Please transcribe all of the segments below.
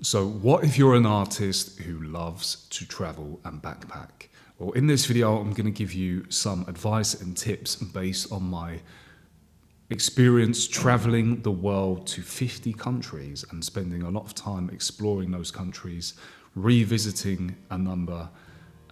So what if you're an artist who loves to travel and backpack? Well, in this video, I'm going to give you some advice and tips based on my experience traveling the world to 50 countries and spending a lot of time exploring those countries, revisiting a number,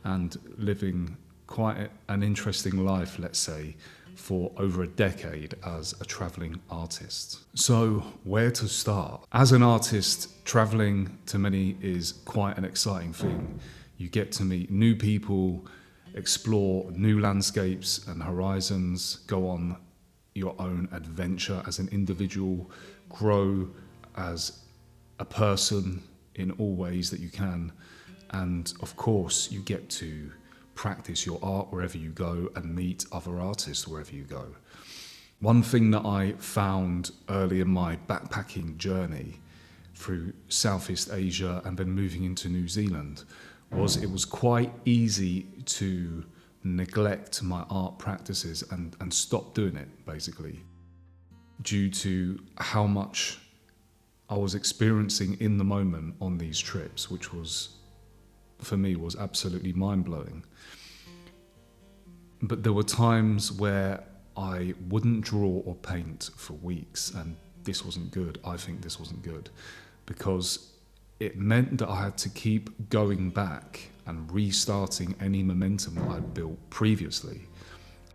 and living quite an interesting life, let's say, for over a decade as a traveling artist. So, where to start? As an artist, traveling to many is quite an exciting thing. You get to meet new people, explore new landscapes and horizons, go on your own adventure as an individual, grow as a person in all ways that you can. And of course, you get to practice your art wherever you go and meet other artists wherever you go. One thing that I found early in my backpacking journey through Southeast Asia and then moving into New Zealand was it was quite easy to neglect my art practices and stop doing it, basically, due to how much I was experiencing in the moment on these trips, which was, for me, was absolutely mind-blowing. But there were times where I wouldn't draw or paint for weeks, and this wasn't good. I think this wasn't good, because it meant that I had to keep going back and restarting any momentum that I'd built previously.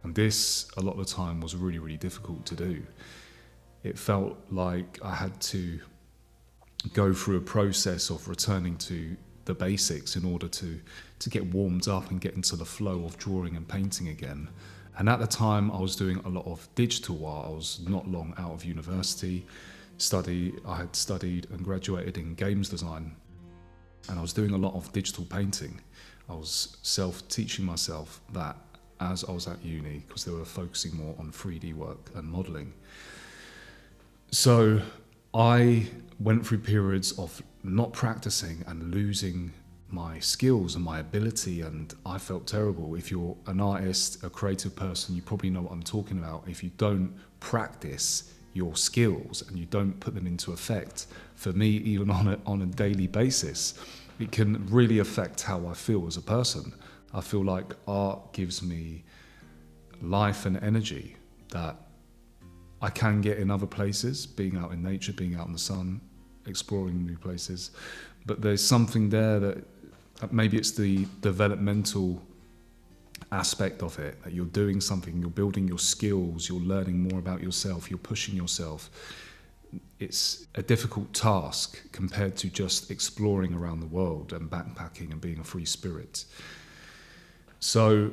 And this, a lot of the time, was really, really difficult to do. It felt like I had to go through a process of returning to the basics in order to get warmed up and get into the flow of drawing and painting again. And at the time, I was doing a lot of digital art. I was not long out of university. I had studied and graduated in games design, and I was doing a lot of digital painting. I was self-teaching myself that as I was at uni, because they were focusing more on 3D work and modelling. So I went through periods of not practicing and losing my skills and my ability, and I felt terrible. If you're an artist, a creative person, you probably know what I'm talking about. If you don't practice your skills and you don't put them into effect, for me, even on a daily basis, it can really affect how I feel as a person. I feel like art gives me life and energy that I can get in other places, being out in nature, being out in the sun, exploring new places. But there's something there that maybe it's the developmental aspect of it, that you're doing something, you're building your skills, you're learning more about yourself, you're pushing yourself. It's a difficult task compared to just exploring around the world and backpacking and being a free spirit. So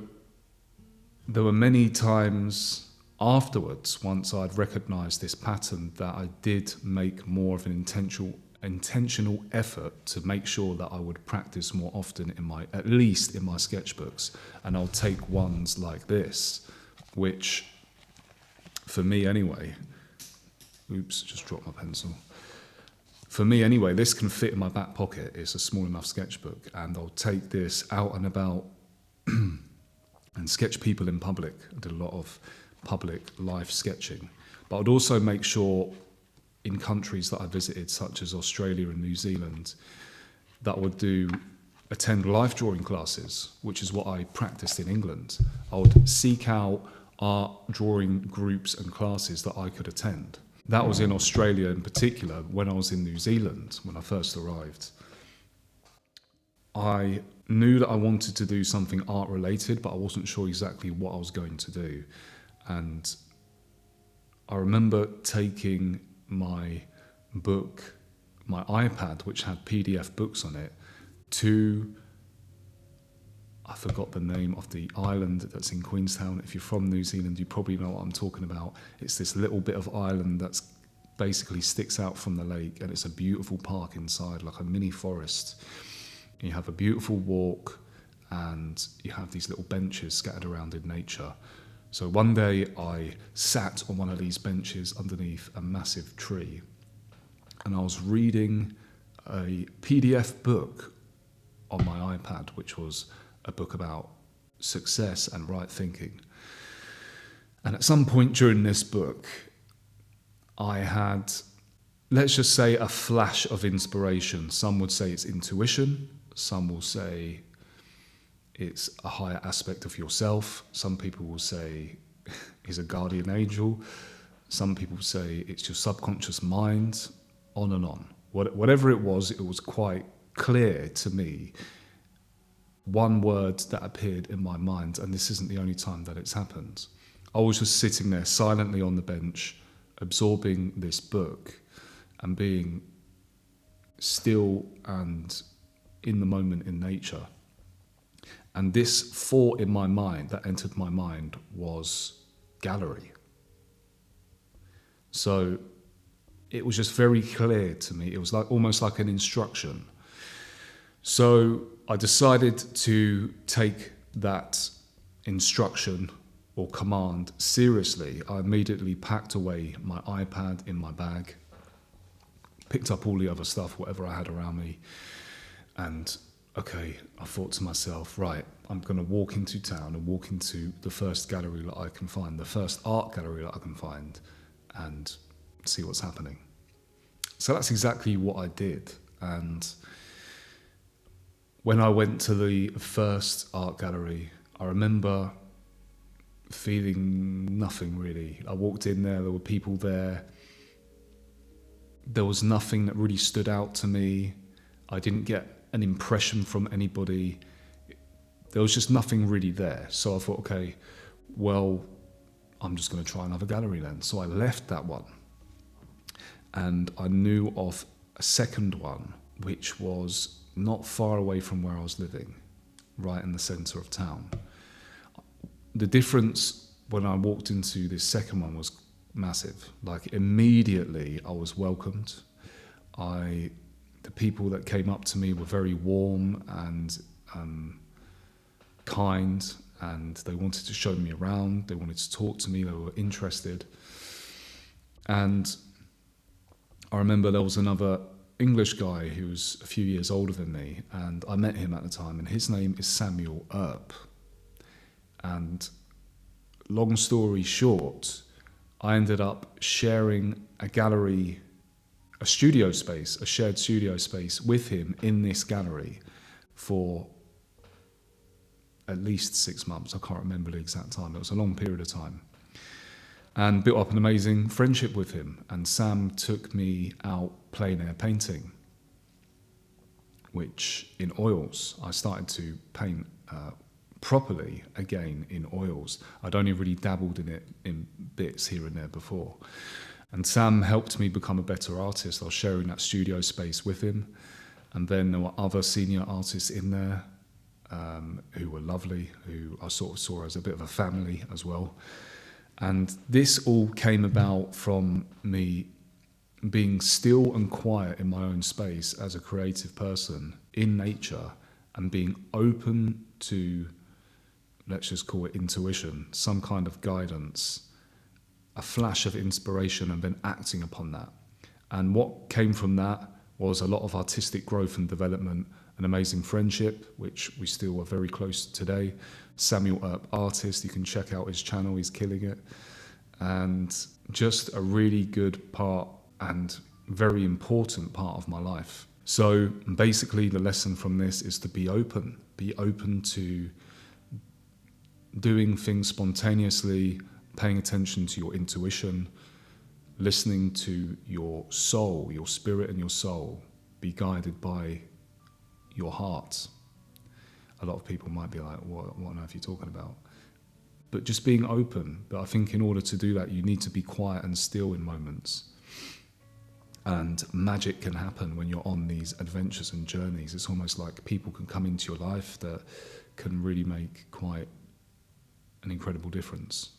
there were many times afterwards, once I'd recognized this pattern, that I did make more of an intentional effort to make sure that I would practice more often at least in my sketchbooks. And I'll take ones like this, which for me anyway, just dropped my pencil. For me anyway, this can fit in my back pocket. It's a small enough sketchbook, and I'll take this out and about and sketch people in public. I did a lot of public life sketching, but I'd also make sure in countries that I visited, such as Australia and New Zealand, that I would attend life drawing classes, which is what I practiced in England. I would seek out art drawing groups and classes that I could attend. That was in Australia in particular. When I was in New Zealand, when I first arrived, I knew that I wanted to do something art related, but I wasn't sure exactly what I was going to do. And I remember taking my book, my iPad, which had PDF books on it, I forgot the name of the island that's in Queenstown. If you're from New Zealand, you probably know what I'm talking about. It's this little bit of island that's basically sticks out from the lake, and it's a beautiful park inside, like a mini forest. You have a beautiful walk, and you have these little benches scattered around in nature. So one day I sat on one of these benches underneath a massive tree, and I was reading a PDF book on my iPad, which was a book about success and right thinking. And at some point during this book, I had let's just say, a flash of inspiration. Some would say it's intuition. Some will say it's a higher aspect of yourself. Some people will say it's a guardian angel. Some people say it's your subconscious mind, on and on. Whatever it was quite clear to me. One word that appeared in my mind, and this isn't the only time that it's happened. I was just sitting there silently on the bench, absorbing this book and being still and in the moment in nature. And this thought in my mind that entered my mind was gallery. So it was just very clear to me. It was like almost like an instruction. So I decided to take that instruction or command seriously. I immediately packed away my iPad in my bag, picked up all the other stuff, whatever I had around me, and okay, I thought to myself, right, I'm going to walk into town and walk into the first gallery that I can find, the first art gallery that I can find, and see what's happening. So that's exactly what I did. And when I went to the first art gallery, I remember feeling nothing really. I walked in there were people there. There was nothing that really stood out to me. I didn't get an impression from anybody. There was just nothing really there. So I thought, okay, well, I'm just going to try another gallery then. So I left that one. And I knew of a second one, which was not far away from where I was living, right in the centre of town. The difference when I walked into this second one was massive. Like immediately I was welcomed. The people that came up to me were very warm and kind, and they wanted to show me around. They wanted to talk to me. They were interested. And I remember there was another English guy who was a few years older than me, and I met him at the time, and his name is Samuel Earp. And long story short, I ended up sharing a gallery, a studio space, a shared studio space with him in this gallery for at least 6 months. I can't remember the exact time. It was a long period of time. And built up an amazing friendship with him. And Sam took me out plein air painting, which in oils, I started to paint properly again in oils. I'd only really dabbled in it in bits here and there before. And Sam helped me become a better artist. I was sharing that studio space with him. And then there were other senior artists in there who were lovely, who I sort of saw as a bit of a family as well. And this all came about from me being still and quiet in my own space as a creative person in nature and being open to, let's just call it intuition, some kind of guidance, a flash of inspiration, and then acting upon that. And what came from that was a lot of artistic growth and development, an amazing friendship, which we still are very close to today. Samuel Earp Artist, you can check out his channel, he's killing it. And just a really good part and very important part of my life. So basically the lesson from this is to be open to doing things spontaneously, paying attention to your intuition, listening to your soul, your spirit and your soul, be guided by your heart. A lot of people might be like, what on earth are you talking about? But just being open. But I think in order to do that, you need to be quiet and still in moments. And magic can happen when you're on these adventures and journeys. It's almost like people can come into your life that can really make quite an incredible difference.